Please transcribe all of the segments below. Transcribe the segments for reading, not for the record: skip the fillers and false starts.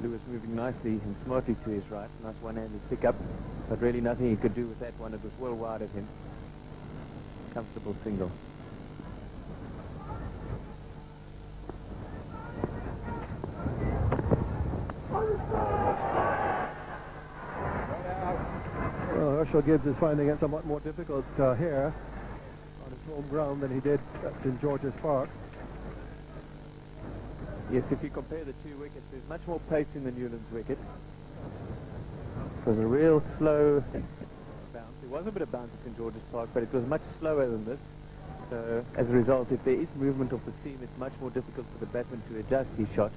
Lewis moving nicely and smartly to his right. Nice one-handed pick-up, but really nothing he could do with that one. It was well wide of him. Comfortable single. Well, Herschel Gibbs is finding it somewhat more difficult here on his home ground than he did at St. George's Park. Yes, if you compare the two wickets, there's much more pace in the Newlands wicket. It was a real slow bounce. There was a bit of bounce at St. George's Park, but it was much slower than this. So, as a result, if there is movement of the seam, it's much more difficult for the batsman to adjust his shot.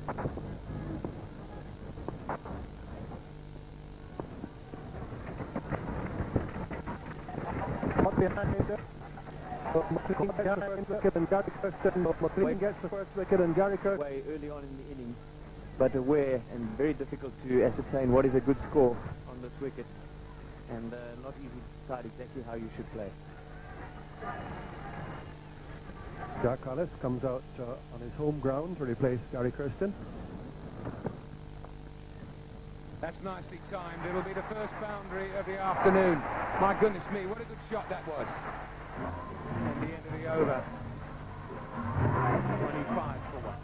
McLean gets the first wicket and Gary Kirsten way early on in the innings, but aware and very difficult to ascertain what is a good score on this wicket, and not easy to decide exactly how you should play. Jack Callis comes out on his home ground to replace Gary Kirsten. That's nicely timed. It'll be the first boundary of the afternoon. My goodness me, what a good shot that was. At the end of the over. 25 for 1.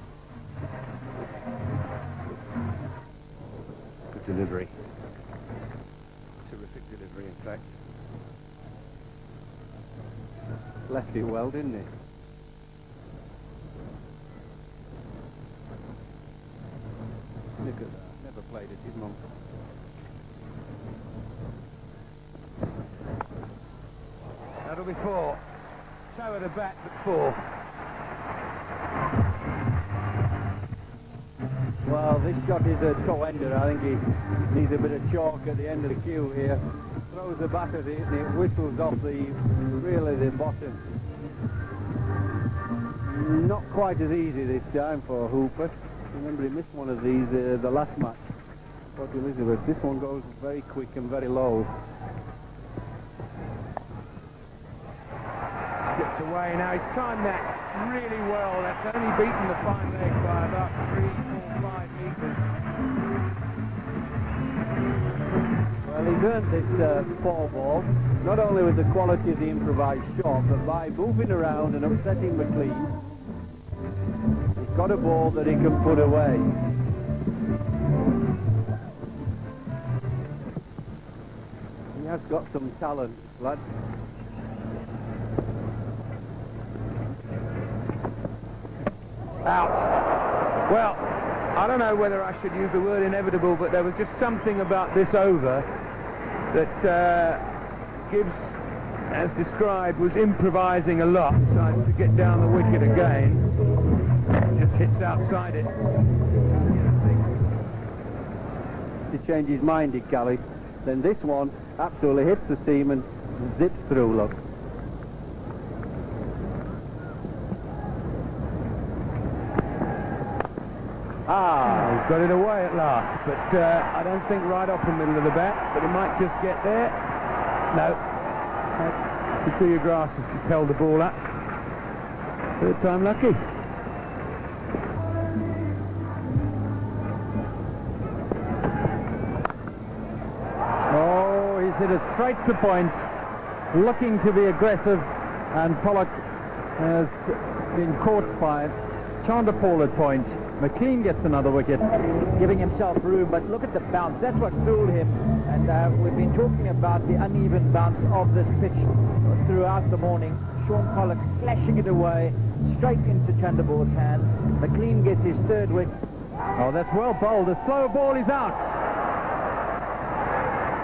Good delivery. Terrific delivery, in fact. Left it well, didn't it? Look at that. Never played it, did Monk? That'll be 4. Toe of the bat, but 4. Well, this shot is a toe-ender. I think he needs a bit of chalk at the end of the cue here. Throws the bat at it and it whistles off really the bottom. Not quite as easy this time for Hooper. Remember, he missed one of these the last match. Port Elizabeth. This one goes very quick and very low. Slipped away now. He's timed that really well. That's only beaten the fine leg by about 3, 4, 5 metres. Well, he's earned this 4 ball, not only with the quality of the improvised shot, but by moving around and upsetting McLean. He's got a ball that he can put away. He has got some talent, lad. Out. Well, I don't know whether I should use the word inevitable, but there was just something about this over that Gibbs, as described, was improvising a lot. Decides to get down the wicket again. Just hits outside it. To change his mind, did Callie. Then this one absolutely hits the seam and zips through, look. He's got it away at last, but I don't think right off the middle of the bat, but he might just get there. No. Peculiar Grass has just held the ball up. Third time lucky. Oh, he's hit it straight to point, looking to be aggressive, and Pollock has been caught by Chandapal at point. McLean gets another wicket. Giving himself room, but look at the bounce. That's what fooled him. And we've been talking about the uneven bounce of this pitch throughout the morning. Sean Pollock slashing it away straight into Chandapal's hands. McLean gets his third wicket. Oh, that's well bowled. The slow ball is out.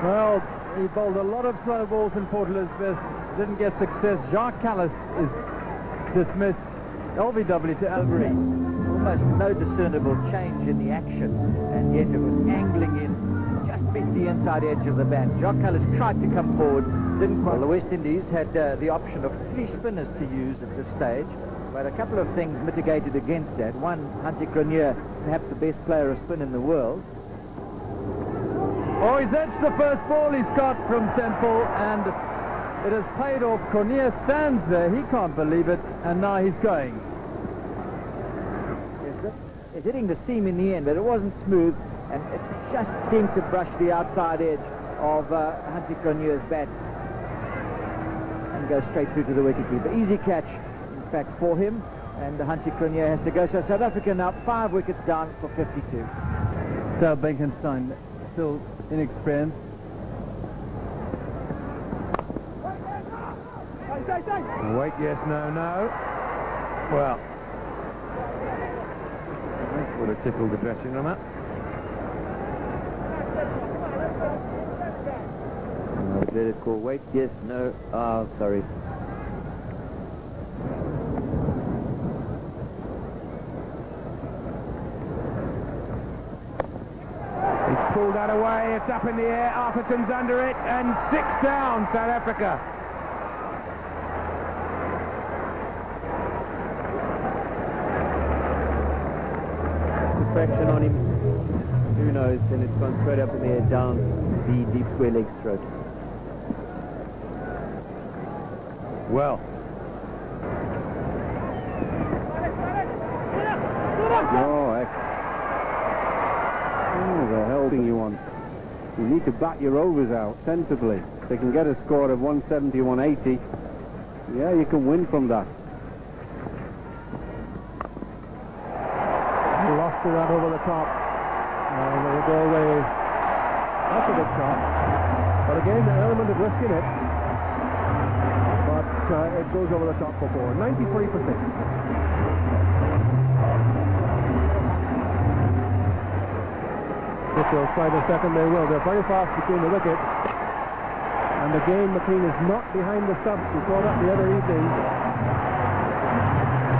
Well, he bowled a lot of slow balls in Port Elizabeth. Didn't get success. Jacques Callis is dismissed. LBW to Albury. Almost no discernible change in the action, and yet it was angling in, just beat the inside edge of the bat. Jacques Callis tried to come forward, didn't quite. Well, the West Indies had the option of 3 spinners to use at this stage, but a couple of things mitigated against that. One, Hansie Cronje, perhaps the best player of spin in the world. Oh, he's edged the first ball he's got from Semple, and it has paid off. Cronje stands there, he can't believe it, and now he's going. Yes, it's hitting the seam in the end, but it wasn't smooth, and it just seemed to brush the outside edge of Hansi Cronje's bat and go straight through to the wicketkeeper. Easy catch, in fact, for him, and Hansi Cronje has to go. So South Africa now 5 wickets down for 52. So Benkenstein still inexperienced. Wait, yes, no, no. Well, that would have tickled the dressing room up. Let it call. Wait, yes, no. Oh, sorry. He's pulled that away. It's up in the air. Arthurton's under it, and 6 down, South Africa. Fraction on him, who knows, and it's gone straight up in the air down the deep square leg stroke. Well, the hell thing you want. You need to bat your overs out sensibly. If they can get a score of 170, 180, yeah, you can win from that. Lost it out over the top. And it will go away. That's a good shot. But again, the element of risking it. But it goes over the top for 4. 93 for 6. If they'll try the second, they will. They're very fast between the wickets. And again, McLean is not behind the stumps. We saw that the other evening.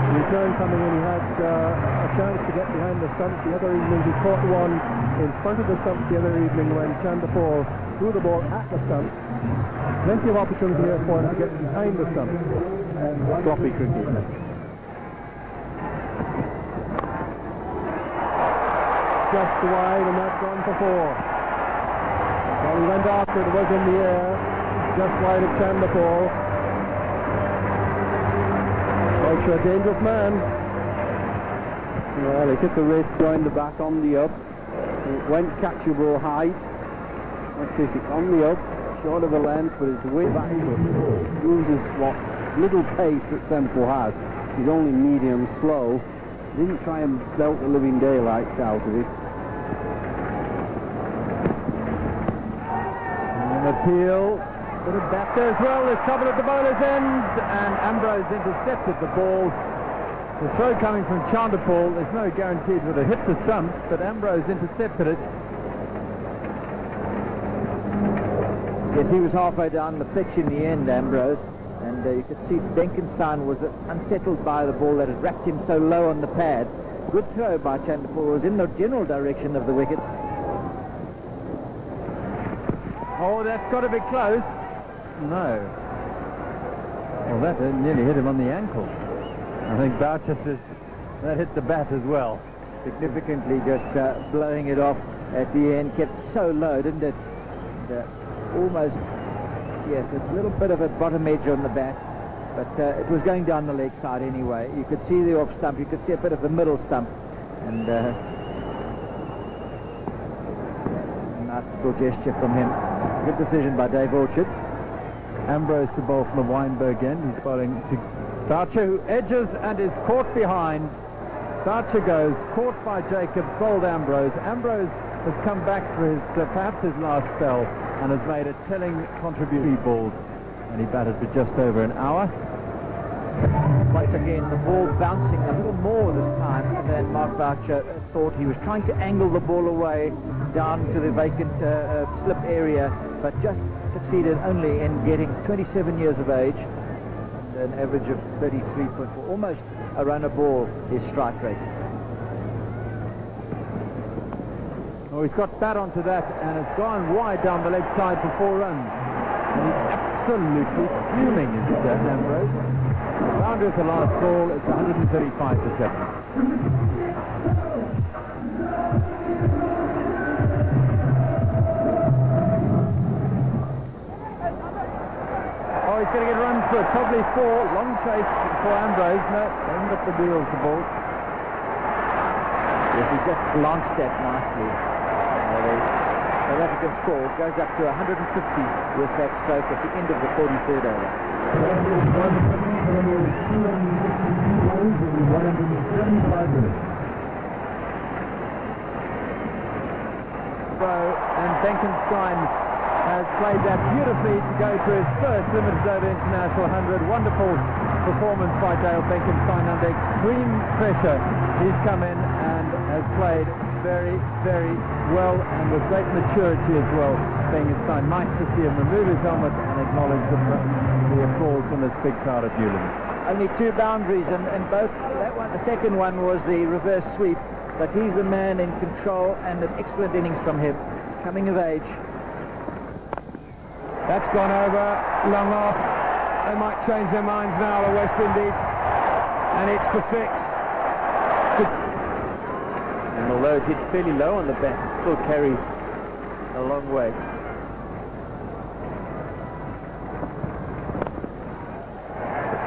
Return coming in, he had a chance to get behind the stumps. The other evening, he caught one in front of the stumps the other evening when Chanderpaul threw the ball at the stumps. Plenty of opportunity here for him to get behind the stumps. Sloppy cricket. Just wide, and that's gone for 4. Well, he went after it, was in the air, just wide of Chanderpaul. Also a dangerous man. Well, he took the wrist, joined the back on the up. It went catchable height. What's this? It's on the up, short of the length, but it's way backwards. Uses what little pace that Semple has. He's only medium slow. Didn't try and belt the living daylights out of it. An appeal. Bit of bat there as well. There's trouble at the bowler's end, and Ambrose intercepted the ball. The throw coming from Chanderpaul, there's no guarantee that it hit the stumps, but Ambrose intercepted it. Yes, he was halfway down the pitch in the end, Ambrose, and you could see Benkenstein was unsettled by the ball that had wrapped him so low on the pads. Good throw by Chanderpaul. Was in the general direction of the wickets. Oh, that's got to be close. No. Well, that nearly hit him on the ankle. I think Boucher says that hit the bat as well. Significantly just blowing it off at the end. Kept so low, didn't it? And, almost, yes, a little bit of a bottom edge on the bat, but it was going down the leg side anyway. You could see the off stump, you could see a bit of the middle stump, and a nice little gesture from him. Good decision by Dave Orchard. Ambrose to bowl from the Weinberg end. He's bowling to Boucher, who edges and is caught behind. Boucher goes, caught by Jacobs, bowled Ambrose. Ambrose has come back for his perhaps his last spell and has made a telling contribution. 3 balls, and he batted for just over an hour. Once again, the ball bouncing a little more this time than Mark Boucher thought. He was trying to angle the ball away down to the vacant slip area, but just succeeded only in getting 27 years of age and an average of 33.4, almost a run a ball his strike rate. Oh, he's got bat onto that, and it's gone wide down the leg side for 4 runs. And he's absolutely fuming, is Ambrose. Boundary with the last ball, it's 135 for 7. Oh, he's going to get runs for it, probably 4. Long chase for Ambrose. No, they haven't got the deal with the ball. Yes, he just launched that nicely. the South African score goes up to 150 with that stroke at the end of the 43rd over. And Benkenstein has played that beautifully to go to his first limited over international 100. Wonderful performance by Dale Benkenstein under extreme pressure. He's come in and has played very, very well and with great maturity as well. Benkenstein, nice to see him remove his helmet and acknowledge the applause from this big crowd at Newlands. Only 2 boundaries, and both that one, the second one was the reverse sweep, but he's the man in control, and an excellent innings from him. He's coming of age. That's gone over, long off. They might change their minds now, the West Indies. And it's for 6. And although it hit fairly low on the bat, it still carries a long way.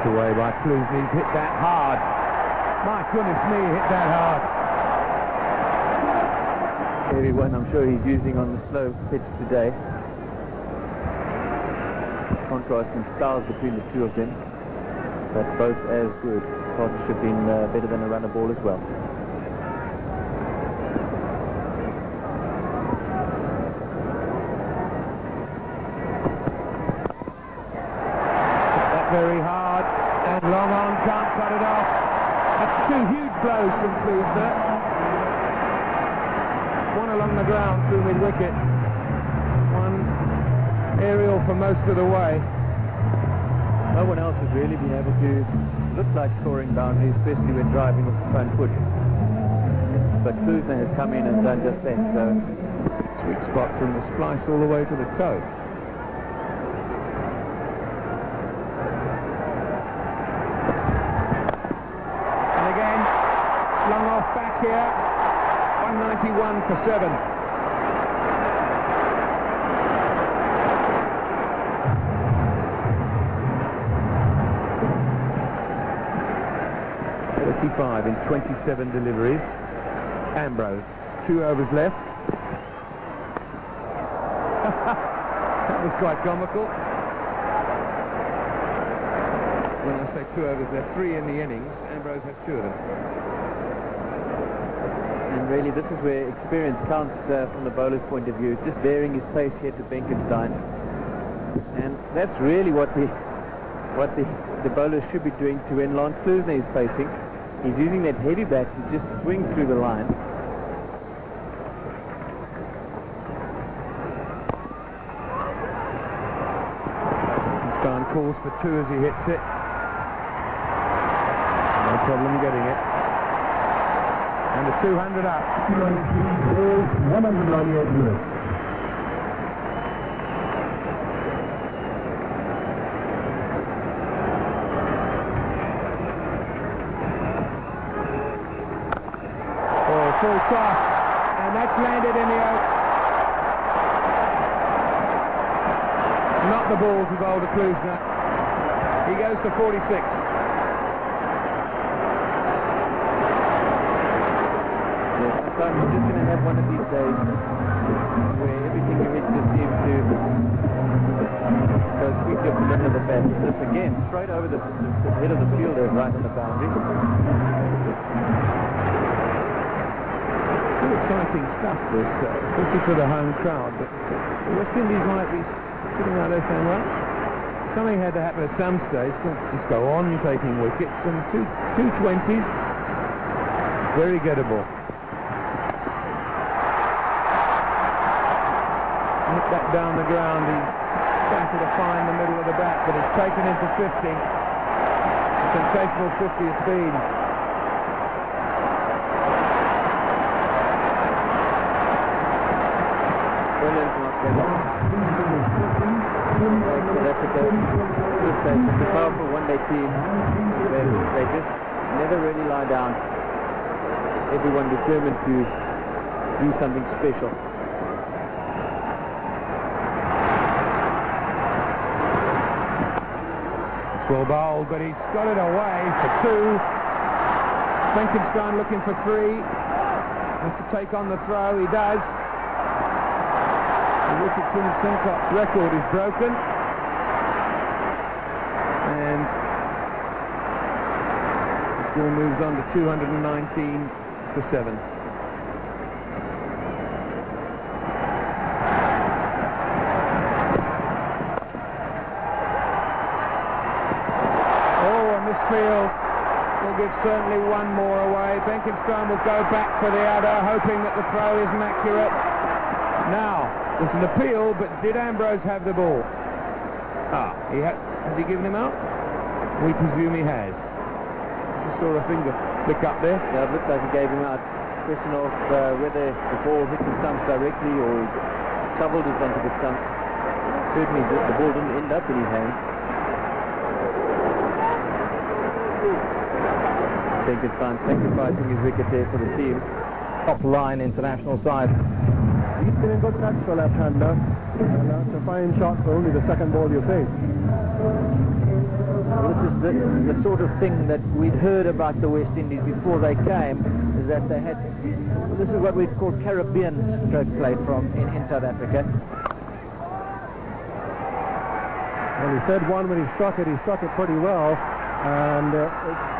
Put away by Klusener. He's hit that hard. My goodness me, hit that hard. Heavy one, I'm sure he's using on the slow pitch today. Contrast in styles between the two of them, but both as good. Partnership been better than a runner ball as well. That very hard, and long on, can't cut it off. That's 2 huge blows from Klusener. One along the ground through mid-wicket. One aerial for most of the way. No one else has really been able to look like scoring boundaries, especially when driving off the front foot. But Klusener has come in and done just that, so Sweet spot from the splice all the way to the toe. And again, long off back here, 191 for 7. In 27 deliveries. Ambrose, 2 overs left. That was quite comical. When I say 2 overs left, 3 in the innings. Ambrose has 2 of them. and really this is where experience counts from the bowler's point of view, just varying his pace here to Benkenstein, and that's really what the bowlers should be doing to when Lance Klusener is facing. He's using that heavy bat to just swing through the line. Benkenstein calls for 2 as he hits it. No problem getting it. And the 200 up. Is 198 minutes. Full toss, and that's landed in the Oaks. Not the ball to bowl to Klusener. He goes to 46. Yes, sometimes you're just going to have one of these days where everything you hit just seems to go sweetly off the middle of the bat. This again, straight over the head of the fielder, right on the boundary. Exciting stuff, this, especially for the home crowd. But the West Indies might be sitting out there saying, well, something had to happen at some stage. Don't just go on taking wickets, and two 20s, very gettable. Hit that down the ground. He wanted to find the middle of the bat, but it's taken into 50. A sensational 50 it's been. Brilliant mark there. South Africa, this stage, it's a powerful one-day team. They just never really lie down. Everyone determined to do something special. It's well bowled, but he's got it away for 2. Benkenstein looking for 3. Has to take on the throw, he does. The Richardson Symcox record is broken. And the score moves on to 219 for 7. Field will give certainly one more away. Benkenstein will go back for the other, hoping that the throw isn't accurate. Now, there's an appeal, but did Ambrose have the ball? Has he given him out? We presume he has. Just saw a finger flick up there. Yeah, it looked like he gave him out. Question of whether the ball hit the stumps directly or shoveled it onto the stumps. Certainly the ball didn't end up in his hands. Benkenstein sacrificing his wicket there for the team. Top line international side. He's been in good touch for left-hander. And that's a fine shot for only the second ball you face. Well, this is the sort of thing that we'd heard about the West Indies before they came, is that they had, well, this is what we'd call Caribbean stroke play in South Africa. Well, he said one when he struck it pretty well. And it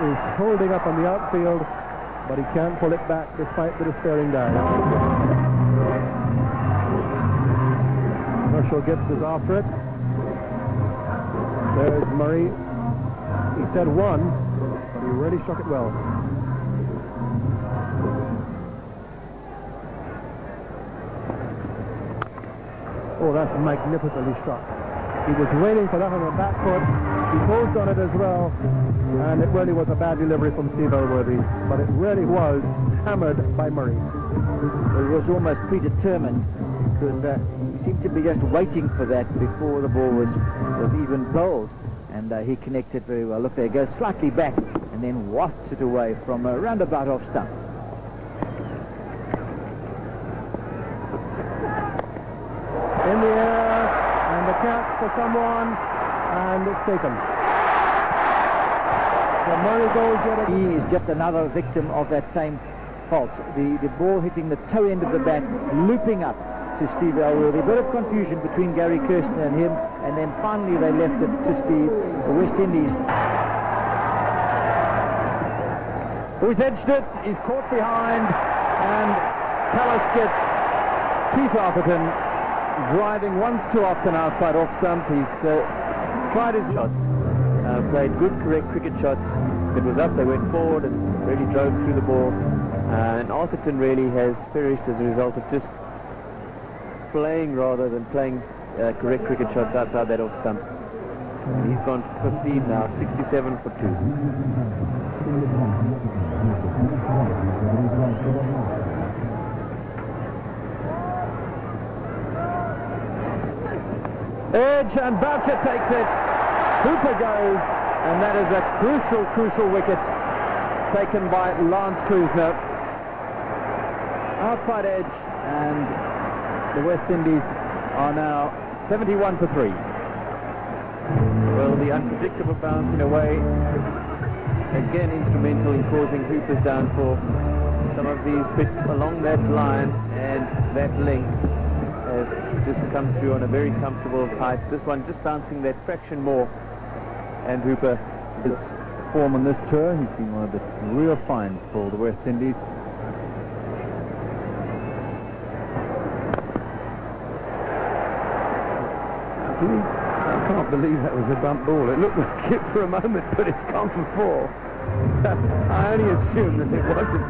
is holding up on the outfield, but he can't pull it back despite the despairing dive. Marshall Gibbs is after it. There's Murray. He said one, but he really struck it well. Oh, that's magnificently struck. He was waiting for that on the back foot. He posed on it as well, and it really was a bad delivery from S Elworthy, but it really was hammered by Murray. It was almost predetermined, because he seemed to be just waiting for that before the ball was even bowled, and he connected very well. Look there, he goes slightly back and then wafts it away from a roundabout off stump. In the air, and the catch for someone, and it's taken. So Murray goes yet again. He is just another victim of that same fault. The ball hitting the toe end of the bat, looping up to S Elworthy. A bit of confusion between Gary Kirshner and him, and then finally they left it to Steve. The West Indies. Who's edged it? He's caught behind, and Callis gets Keith Arperton driving once too often outside off stump. He's tried his shots, played good, correct cricket shots. It was up, they went forward and really drove through the ball. And Arperton really has perished as a result of just playing rather than playing correct cricket shots outside that off stump. And he's gone 15 now, 67 for 2. Edge, and Boucher takes it. Hooper goes, and that is a crucial wicket taken by L Klusener. Outside edge, and the West Indies are now 71 for 3. Well, the unpredictable bounce in a way, again instrumental in causing Hooper's downfall. Some of these pitched along that line and that length have just come through on a very comfortable height. This one just bouncing that fraction more, and Hooper, his form on this tour, he's been one of the real finds for the West Indies. I can't believe that was a bump ball. It looked like it for a moment, but it's gone for 4. So I only assumed that it wasn't.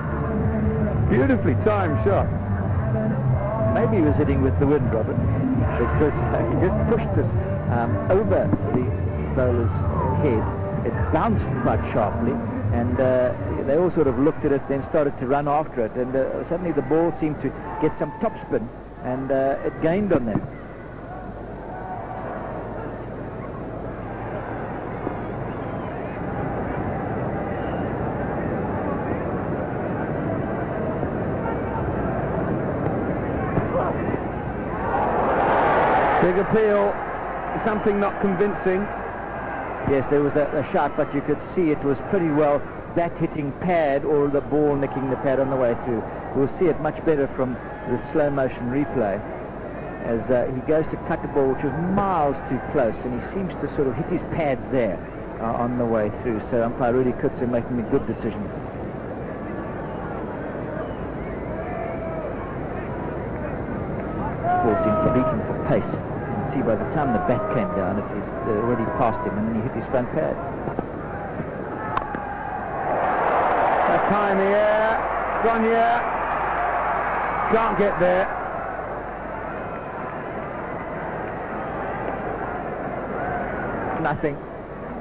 Beautifully timed shot. Maybe he was hitting with the wind, Robert, because he just pushed this over the bowler's head. It bounced quite sharply, and they all sort of looked at it, then started to run after it, and suddenly the ball seemed to get some topspin, and it gained on them. Big appeal, something not convincing. Yes, there was a shot, but you could see it was pretty well that hitting pad or the ball nicking the pad on the way through. We'll see it much better from the slow motion replay. as he goes to cut the ball, which was miles too close, and he seems to sort of hit his pads there on the way through. So umpire Rudy Kutzer making a good decision. This ball seemed to beat him for pace. You can see by the time the bat came down, it was already past him, and then he hit his front pad. That's high in the air. Cronje can't get there. I think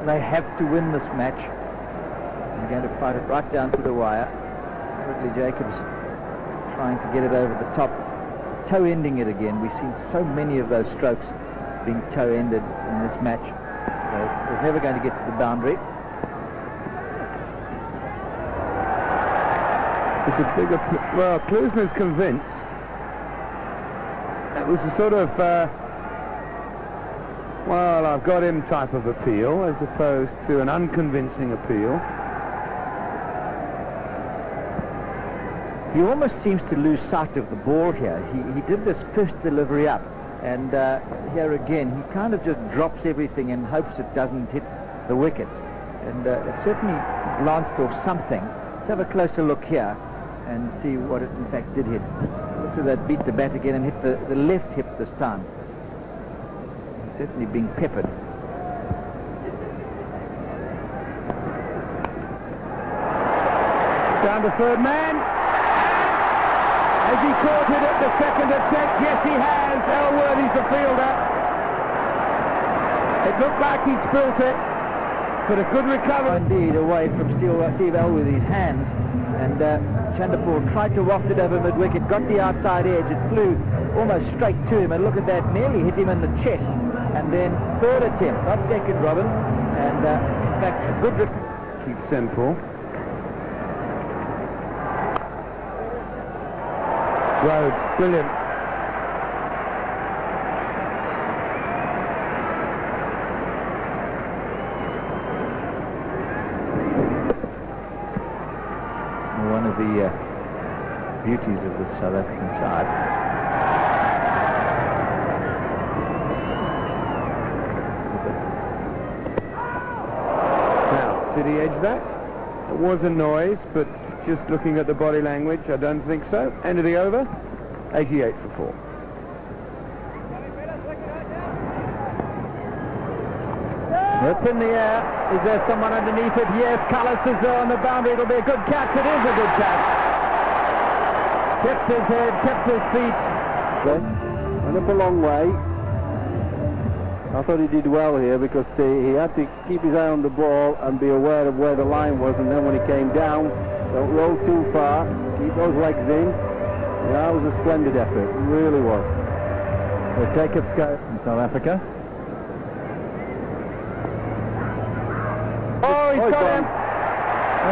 they have to win this match. They're going to fight it right down to the wire. Ridley Jacobs trying to get it over the top, toe-ending it again. We've seen so many of those strokes being toe-ended in this match, so it was never going to get to the boundary. It's a bigger... Well, Klusener's convinced. That was a sort of... well, I've got him type of appeal, as opposed to an unconvincing appeal. He almost seems to lose sight of the ball here. He did this first delivery up, and here again, he kind of just drops everything and hopes it doesn't hit the wickets. And it certainly glanced off something. Let's have a closer look here and see what it in fact did hit. Looks as though it beat the bat again and hit the left hip this time. Certainly being peppered. Down to third man. Has he caught it at the second attempt? Yes, he has. Elworthy's the fielder. It looked like he spilt it, but a good recovery. Indeed, away from Steve Elworthy's hands. And Chanderpaul tried to waft it over mid-wicket, got the outside edge. It flew almost straight to him, and look at that, nearly hit him in the chest. And then third attempt, not second, Robin. And in fact, a good... KF Semple. Rhodes, brilliant. One of the beauties of the South African side. Now, did he edge that? It was a noise, but just looking at the body language, I don't think so. End of the over, 88 for 4. It's in the air. Is there someone underneath it? Yes, Cullis is there on the boundary. It'll be a good catch. It is a good catch. Kept his head, kept his feet. Went up a long way. I thought he did well here because he had to keep his eye on the ball and be aware of where the line was, and then when he came down, don't roll too far, keep those legs in. Yeah, it was a splendid effort, it really was. So Jacobs go in South Africa. Oh, he's got him!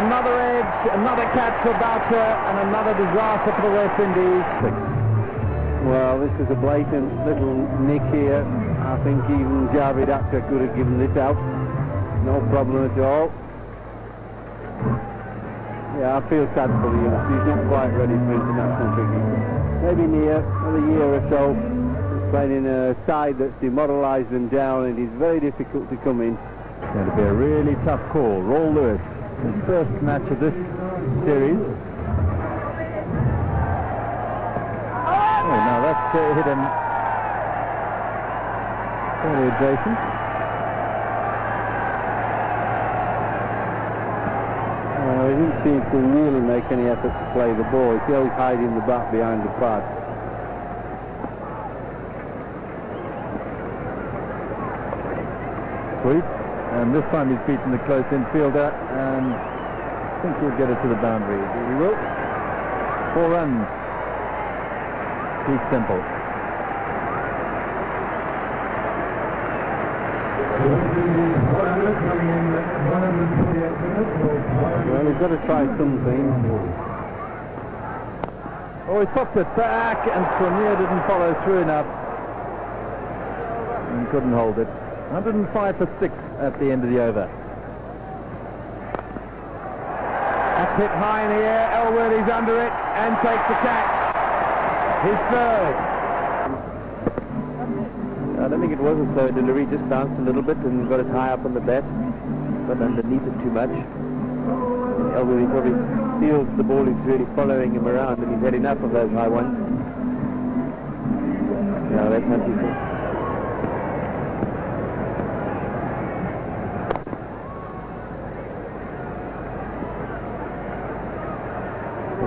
Another edge, another catch for Boucher, and another disaster for the West Indies. 6. Well, this was a blatant little nick here. I think even Javed Akhtar could have given this out. No problem at all. Yeah, I feel sad for the youngster. He's not quite ready for international cricket. Maybe near another year or so. He's playing in a side that's demoralised and down, and it's very difficult to come in. It's going to be a really tough call. Raul Lewis, his first match of this series. Oh, now that's hit him fairly adjacent. He didn't seem to really make any effort to play the ball. He's always hiding the bat behind the pad. Sweep. And this time he's beaten the close infielder, and I think he'll get it to the boundary. He will. 4 runs. KF Semple. Well, he's got to try something. Oh, he's popped it back, and Cronje didn't follow through enough. And couldn't hold it. 105 for 6 at the end of the over. That's hit high in the air. Elworthy's under it and takes the catch. His third. I don't think it was a slow delivery, just bounced a little bit and got it high up on the bat, got underneath it too much. Elworthy probably feels the ball is really following him around and he's had enough of those high ones. Yeah, that's Hutchison.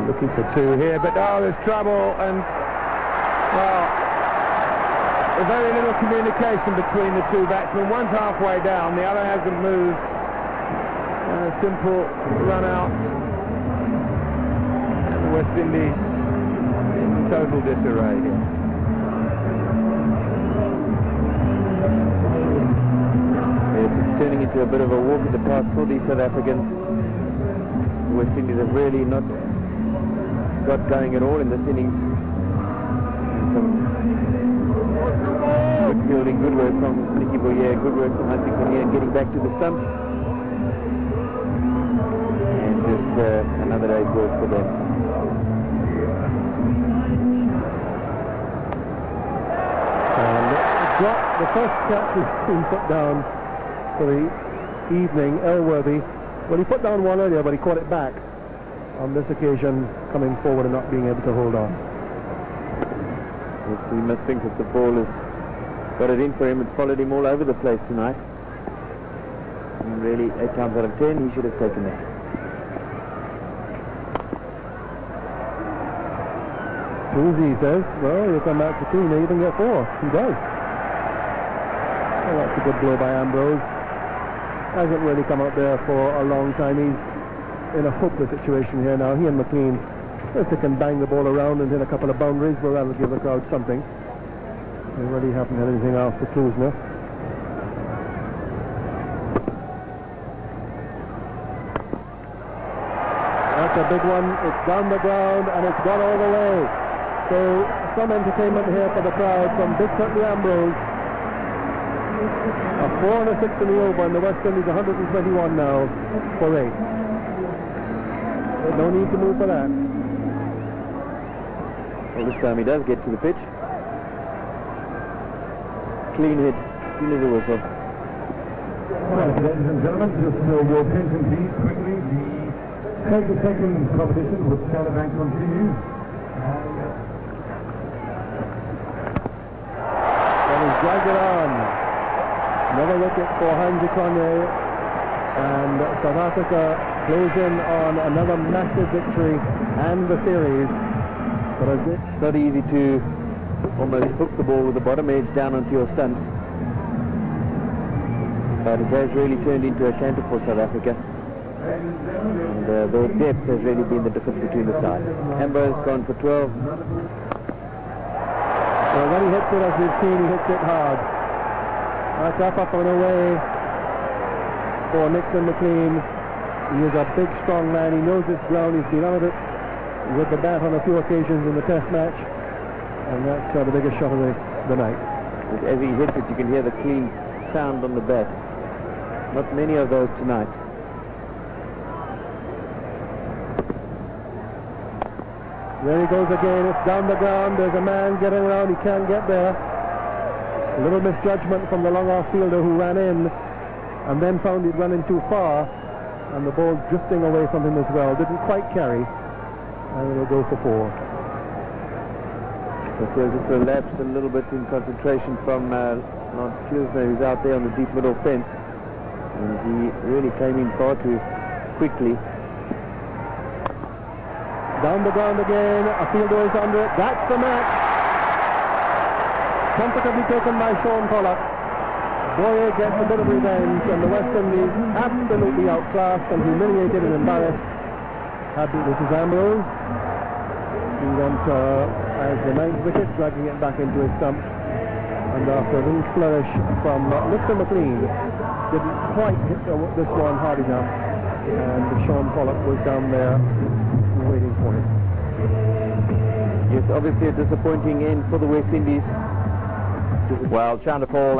Looking for two here, but there's trouble, and well, very little communication between the two batsmen. One's halfway down, the other hasn't moved. And a simple run out, and the West Indies in total disarray here. Yes, it's turning into a bit of a walk in the park for these South Africans. The West Indies have really not got going at all in this innings. And some good fielding, good work from Nicky Boyer, good work from Hansi Cronje and getting back to the stumps. And just another day's work for them. And the first catch we've seen put down for the evening, Elworthy. Well, he put down one earlier, but he caught it back. On this occasion, coming forward and not being able to hold on. Yes, he must think that the ball has got it in for him. It's followed him all over the place tonight. And really, 8 times out of 10, he should have taken that. Coolsey says, well, you'll come back for 2, now you can get 4. He does. Well, that's a good blow by Ambrose. Hasn't really come out there for a long time. He's in a hopeless situation here now. He and McLean, if they can bang the ball around and hit a couple of boundaries, well, that'll give the crowd something. They really haven't had anything after Klusener. That's a big one. It's down the ground and it's gone all the way. So some entertainment here for the crowd from Big Curtly Ambrose. A 4 and a 6 in the over, and the West Indies 121 now for 8. No need to move for that. Well, this time he does get to the pitch. Clean hit, clean as a whistle. Right, ladies and gentlemen, just your attention please quickly. The 32nd competition with Shadowbank continues. And he's dragged it on. Another wicket for Hansi Cronje, and South Africa close in on another massive victory and the series. But It's not easy to almost hook the ball with the bottom edge down onto your stumps. But it has really turned into a canter for South Africa. And their depth has really been the difference between the sides. Ambrose gone for 12. well, when he hits it, as we've seen, he hits it hard. That's up and away for Nixon McLean. He is a big, strong man. He knows this ground. He's been on it with the bat on a few occasions in the Test match. And that's the biggest shot of the night. As he hits it, you can hear the clean sound on the bat. Not many of those tonight. There he goes again. It's down the ground. There's a man getting around. He can't get there. A little misjudgment from the long-off fielder who ran in and then found he'd run in too far, and the ball drifting away from him as well. Didn't quite carry, and it'll go for 4. So I feel just a lapse a little bit in concentration from L Klusener, who's out there on the deep middle fence. And he really came in far too quickly. Down the ground again. A fielder is under it. That's the match. Comfortably taken by Sean Pollock. Boyer gets a bit of revenge, and the West Indies absolutely outclassed and humiliated and embarrassed. This is Ambrose. He went as the 9th wicket, dragging it back into his stumps. And after a little flourish from Nixon McLean, didn't quite hit this one hard enough. And Sean Pollock was down there waiting for him. Yes, obviously a disappointing end for the West Indies. Well, Chandapal